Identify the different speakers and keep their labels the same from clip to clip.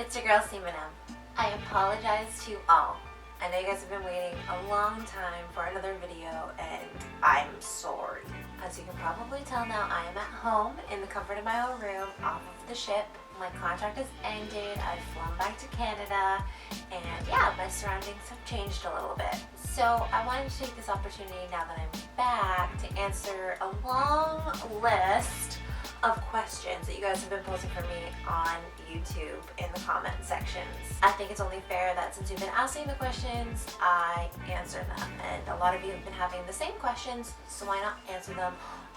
Speaker 1: It's your girl Seaman M. I apologize to all. I know you guys have been waiting a long time for another video and I'm sorry. As you can probably tell now, I am at home in the comfort of my own room off of the ship. My contract has ended, I've flown back to Canada, and yeah, my surroundings have changed a little bit. So I wanted to take this opportunity now that I'm back to answer a long list of questions that you guys have been posting for me on YouTube in the comment sections. I think it's only fair that since you've been asking the questions, I answer them. And a lot of you have been having the same questions, so why not answer them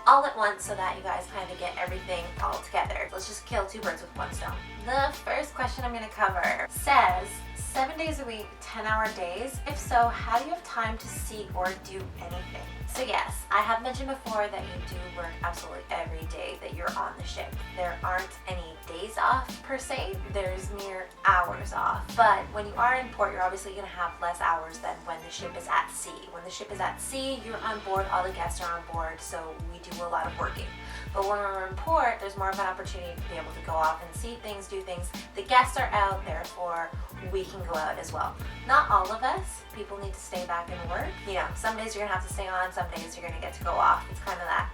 Speaker 1: all at once so that you guys kind of get everything all together. Let's just kill two birds with one stone. The first question I'm going to cover says, 7 days a week, 10-hour days? If so, how do you have time to see or do anything? So yes, I have mentioned before that you do work absolutely every day that you're on the ship. There aren't any days off per se, there's mere hours off. But when you are in port, you're obviously going to have less hours than when the ship is at sea. When the ship is at sea, you're on board, all the guests are on board, so we do a lot of working. But when we're in port, there's more of an opportunity to be able to go off and see things, do things. The guests are out, therefore we can go out as well. Not all of us. People need to stay back and work. You know, some days you're gonna have to stay on, some days you're gonna get to go off. It's kind of that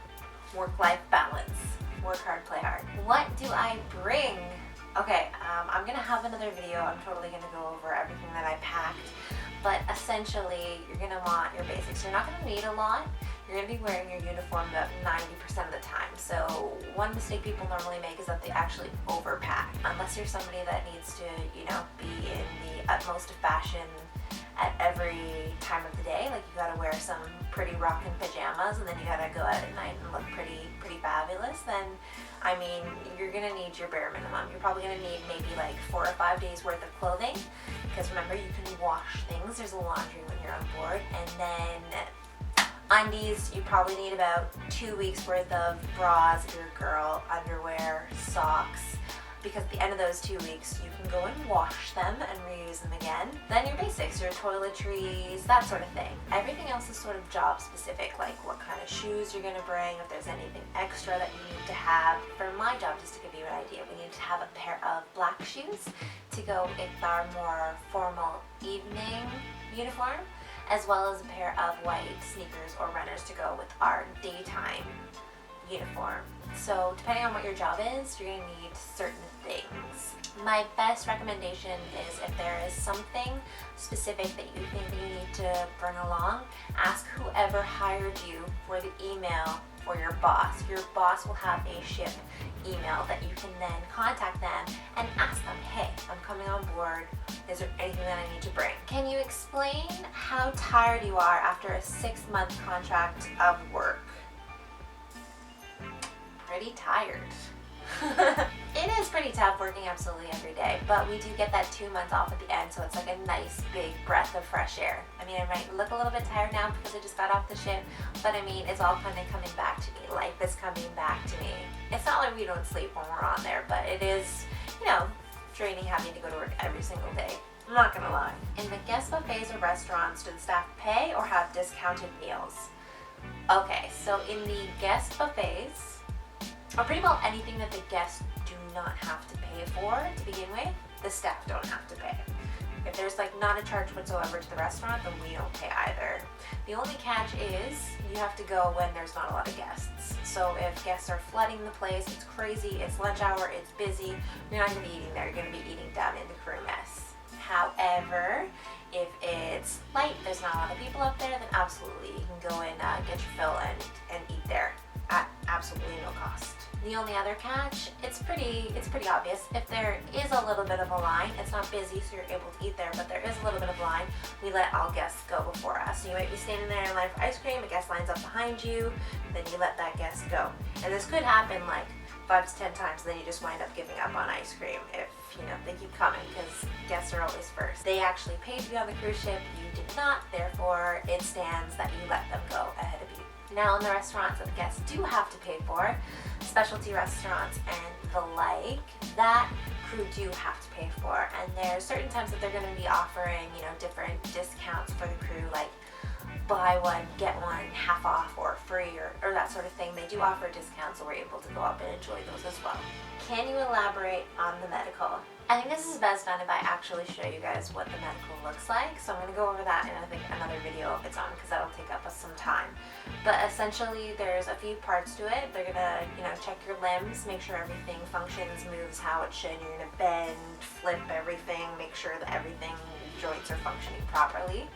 Speaker 1: work-life balance. Work hard, play hard. What do I bring? Okay, I'm gonna have another video. I'm totally gonna go over everything that I packed. But essentially, you're gonna want your basics. You're not gonna need a lot. You're going to be wearing your uniform about 90% of the time. So one mistake people normally make is that they actually overpack. Unless you're somebody that needs to, you know, be in the utmost of fashion at every time of the day. Like you got to wear some pretty rockin' pajamas and then you got to go out at night and look pretty fabulous. Then, I mean, you're going to need your bare minimum. You're probably going to need maybe like 4 or 5 days worth of clothing. Because remember, you can wash things. There's a laundry when you're on board. And then undies, you probably need about 2 weeks worth of bras, if you're a girl, underwear, socks, because at the end of those 2 weeks you can go and wash them and reuse them again. Then your basics, your toiletries, that sort of thing. Everything else is sort of job specific, like what kind of shoes you're going to bring, if there's anything extra that you need to have. For my job, just to give you an idea, we need to have a pair of black shoes to go with our more formal evening uniform, as well as a pair of white sneakers or runners to go with our daytime uniform. So depending on what your job is, you're going to need certain things. My best recommendation is if there is something specific that you think that you need to bring along, ask whoever hired you for the email for your boss. Your boss will have a ship email that you can then contact them and ask them, hey, I'm coming on board. Is there anything that I need to bring? Can you explain how tired you are after a 6-month contract of work? Pretty tired. It is pretty tough working absolutely every day, but we do get that 2 months off at the end, so it's like a nice big breath of fresh air. I mean, I might look a little bit tired now because I just got off the ship, but I mean, it's all kind of coming back to me. Life is coming back to me. It's not like we don't sleep when we're on there, but it is, you know, draining having to go to work every single day. I'm not gonna lie. In the guest buffets or restaurants, do the staff pay or have discounted meals? Okay, so in the guest buffets, or pretty well anything that the guests do not have to pay for to begin with, the staff don't have to pay. If there's like not a charge whatsoever to the restaurant, then we don't pay either. The only catch is you have to go when there's not a lot of guests. So if guests are flooding the place, it's crazy, it's lunch hour, it's busy, you're not going to be eating there, you're going to be eating down in the crew mess. However, if it's light, there's not a lot of people up there, then absolutely you can go and get your fill and eat there at absolutely no cost. The only other catch, it's pretty obvious. If there is a little bit of a line, it's not busy so you're able to eat there, but there is a little bit of line, we let all guests go before us. So you might be standing there in line for ice cream, a guest lines up behind you, then you let that guest go. And this could happen like 5 to 10 times, and then you just wind up giving up on ice cream if, you know, they keep coming, because guests are always first. They actually paid you on the cruise ship, you did not, therefore it stands that you let them go ahead of you. Now in the restaurants that the guests do have to pay for, specialty restaurants and the like, that crew do have to pay for. And there's certain times that they're going to be offering, you know, different discounts for the crew, like buy one, get one, half off or free or that sort of thing. They do offer discounts, so we're able to go up and enjoy those as well. Can you elaborate on the medical? I think this is best done if I actually show you guys what the medical looks like. So I'm going to go over that in I think another video of its own because that'll take up some time. But essentially there's a few parts to it. They're going to, check your limbs, make sure everything functions, moves how it should. You're going to bend, flip everything, make sure that everything, joints are functioning properly.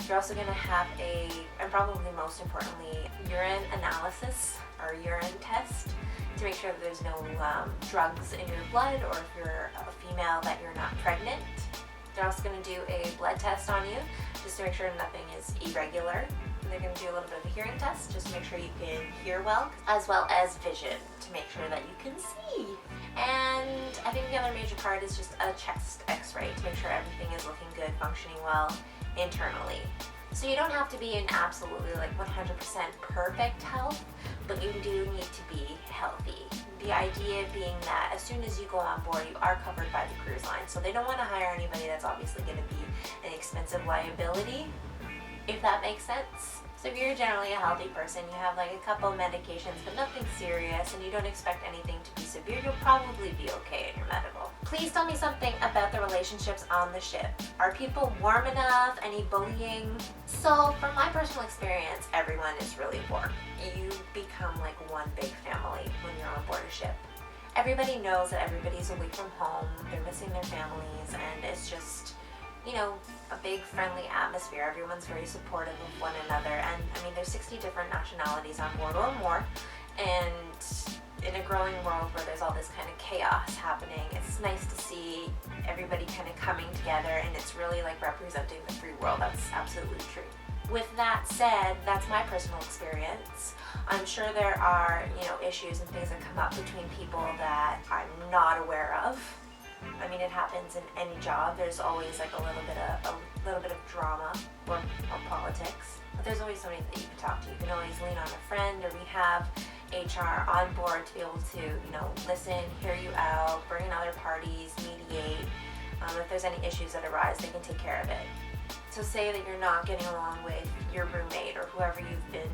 Speaker 1: You're also going to have and probably most importantly, urine analysis or urine test to make sure that there's no drugs in your blood, or if you're a female that you're not pregnant. They're also going to do a blood test on you just to make sure nothing is irregular. And they're going to do a little bit of a hearing test just to make sure you can hear well, as well as vision to make sure that you can see. And I think the other major part is just a chest x-ray to make sure everything is looking good, functioning well internally. So you don't have to be in absolutely 100% perfect health, but you do need to be healthy. The idea being that as soon as you go on board, you are covered by the cruise line. So they don't want to hire anybody that's obviously going to be an expensive liability, if that makes sense. So if you're generally a healthy person, you have a couple medications, but nothing serious, and you don't expect anything to be severe, you'll probably be okay in your medical. Please tell me something about the relationships on the ship. Are people warm enough? Any bullying? So from my personal experience, everyone is really warm. You become like one big family when you're on board a ship. Everybody knows that everybody's away from home, they're missing their families, and it's just, a big friendly atmosphere. Everyone's very supportive of one another, and there's 60 different nationalities on board or more, and in a growing world where there's all this kind of chaos happening, it's nice to see everybody kind of coming together, and it's really representing the free world. That's absolutely true. With that said, that's my personal experience. I'm sure there are, issues and things that come up between people that I'm not aware of. It happens in any job. There's always a little bit of drama or politics. But there's always somebody that you can talk to. You can always lean on a friend, or we have HR on board to be able to, listen, hear you out, bring in other parties, mediate. If there's any issues that arise, they can take care of it. So say that you're not getting along with your roommate or whoever you've been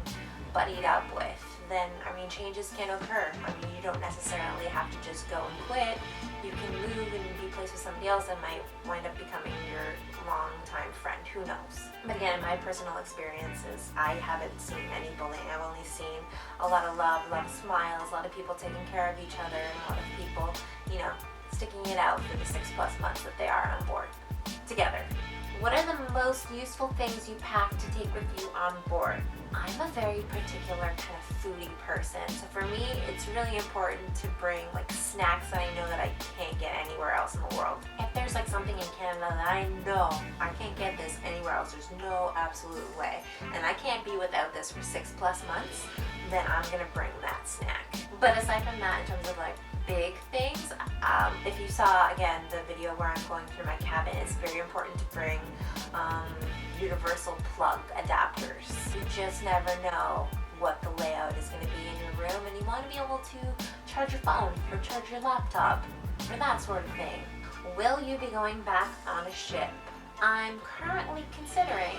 Speaker 1: buddied up with, then changes can occur. You don't necessarily have to just go and quit. You can move and be placed with somebody else that might wind up becoming your longtime friend. Who knows? But again, in my personal experiences, I haven't seen any bullying. I've only seen a lot of love, a lot of smiles, a lot of people taking care of each other, and a lot of people, sticking it out for the 6+ months that they are on board together. What are the most useful things you pack to take with you on board? I'm a very particular kind of foodie person, so for me it's really important to bring snacks that I know that I can't get anywhere else in the world. If there's something in Canada that I know I can't get this anywhere else, there's no absolute way, and I can't be without this for 6+ months, then I'm gonna bring that snack. But aside from that, in terms of big things, if you saw again the video where I'm going through my cabin, it's very important to bring universal plug adapters. You just never know what the layout is going to be in your room, and you want to be able to charge your phone or charge your laptop or that sort of thing. Will you be going back on a ship? I'm currently considering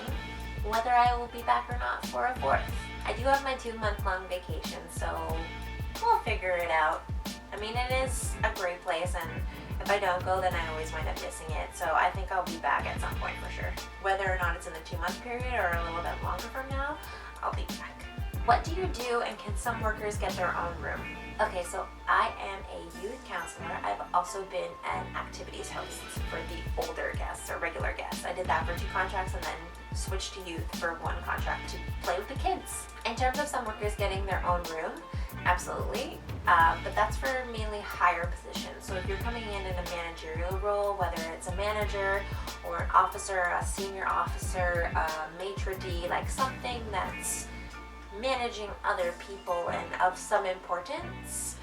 Speaker 1: whether I will be back or not for a 4th. I do have my 2-month-long vacation, so we'll figure it out. It is a great place, and if I don't go, then I always wind up missing it. So I think I'll be back at some point for sure. Whether or not it's in the 2-month period or a little bit longer from now, I'll be back. What do you do, and can some workers get their own room? Okay, so I am a youth counselor. I've also been an activities host for the older guests or regular guests. I did that for 2 contracts and then switched to youth for 1 contract to play with the kids. In terms of some workers getting their own room, absolutely, but that's for mainly higher positions. So if you're coming in a managerial role, whether it's a manager or an officer, a senior officer, a maitre d', something that's managing other people and of some importance.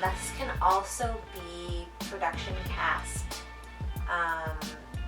Speaker 1: This can also be production cast,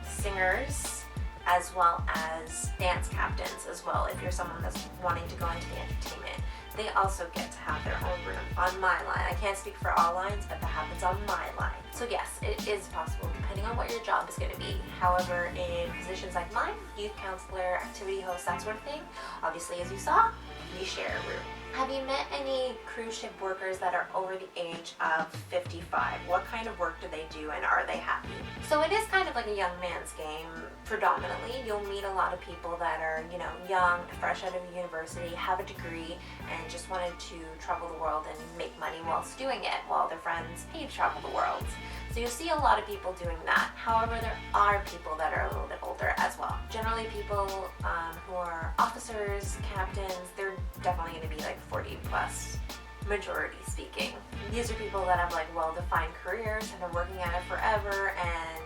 Speaker 1: singers, as well as dance captains as well. If you're someone that's wanting to go into the entertainment, they also get to have their own room on my line. I can't speak for all lines, but that happens on my line. So yes, it is possible, depending on what your job is going to be. However, in positions like mine, youth counselor, activity host, that sort of thing, obviously as you saw, we share a room. Have you met any cruise ship workers that are over the age of 55? What kind of work do they do and are they happy? So it is kind of like a young man's game. Predominantly, you'll meet a lot of people that are, young, fresh out of university, have a degree, and just wanted to travel the world and make money whilst doing it, while their friends pay to travel the world. So you'll see a lot of people doing that. However, there are people that are a little bit older as well. Generally people who are officers, captains, they're definitely going to be like 40 plus, majority speaking. These are people that have like well-defined careers, have been working at it forever, and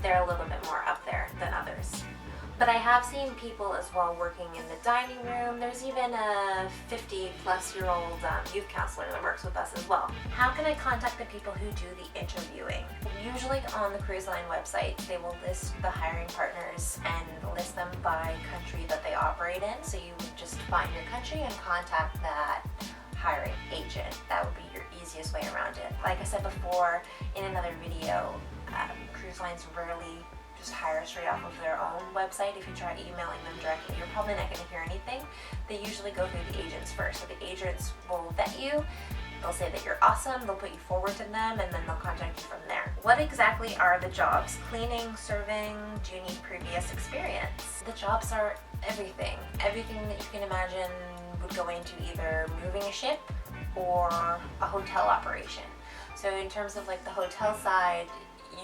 Speaker 1: they're a little bit more up there than others. But I have seen people as well working in the dining room. There's even a 50-plus-year-old youth counselor that works with us as well. How can I contact the people who do the interviewing? Usually on the cruise line website, they will list the hiring partners and list them by country that they operate in. So you would just find your country and contact that hiring agent. That would be your easiest way around it. Like I said before in another video, cruise lines rarely just hire straight off of their own website. If you try emailing them directly, you're probably not going to hear anything. They usually go through the agents first. So the agents will vet you. They'll say that you're awesome. They'll put you forward to them, and then they'll contact you from there. What exactly are the jobs? Cleaning, serving? Do you need previous experience? The jobs are everything. Everything that you can imagine would go into either moving a ship or a hotel operation. So in terms of like the hotel side,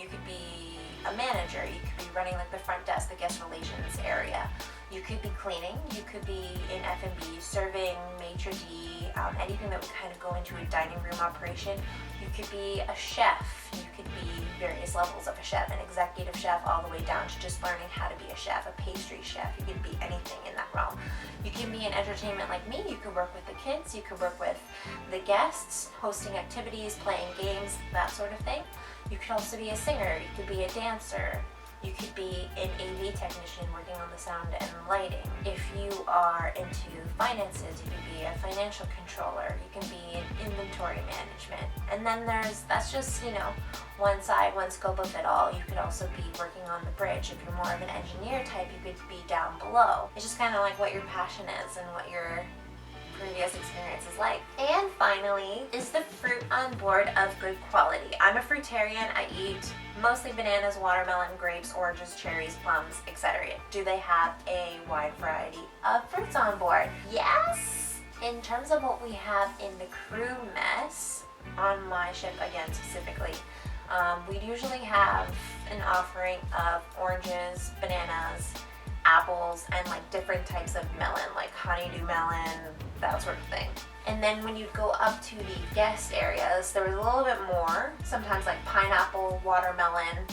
Speaker 1: you could be a manager, you could be running like the front desk, the guest relations area. You could be cleaning, you could be in F&B, serving, maitre d', anything that would kind of go into a dining room operation. You could be a chef, you could be various levels of a chef, an executive chef all the way down to just learning how to be a chef, a pastry chef. You could be anything in that realm. You can be in entertainment like me, you could work with the kids, you could work with the guests, hosting activities, playing games, that sort of thing. You could also be a singer, you could be a dancer, you could be an AV technician working on the sound and lighting. If you are into finances, you could be a financial controller, you can be in inventory management. And then that's just, one side, one scope of it all. You could also be working on the bridge. If you're more of an engineer type, you could be down below. It's just kind of like what your passion is and what your previous experience is like. And finally, is the fruit on board of good quality? I'm a fruitarian. I eat mostly bananas, watermelon, grapes, oranges, cherries, plums, etc. Do they have a wide variety of fruits on board? Yes! In terms of what we have in the crew mess, on my ship again specifically, we usually have an offering of oranges, bananas, apples, and like different types of melon, like honeydew melon, that sort of thing. And then when you go up to the guest areas, there was a little bit more, sometimes like pineapple, watermelon,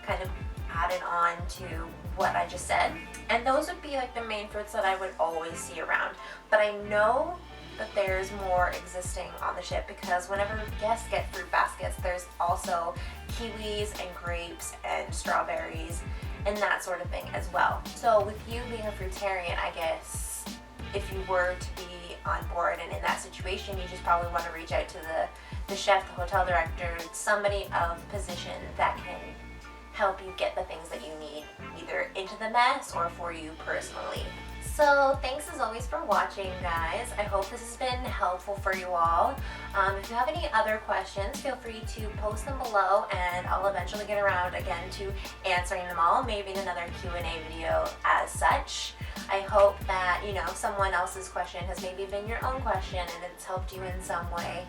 Speaker 1: kind of added on to what I just said. And those would be like the main fruits that I would always see around. But I know that there's more existing on the ship because whenever guests get fruit baskets, there's also kiwis and grapes and strawberries and that sort of thing as well. So with you being a fruitarian, I guess if you were to be on board and in that situation, you just probably want to reach out to the chef, the hotel director, somebody of position that can help you get the things that you need either into the mess or for you personally. So thanks as always for watching, guys. I hope this has been helpful for you all. If you have any other questions, feel free to post them below and I'll eventually get around again to answering them all, maybe in another Q&A video as such. I hope that, someone else's question has maybe been your own question and it's helped you in some way.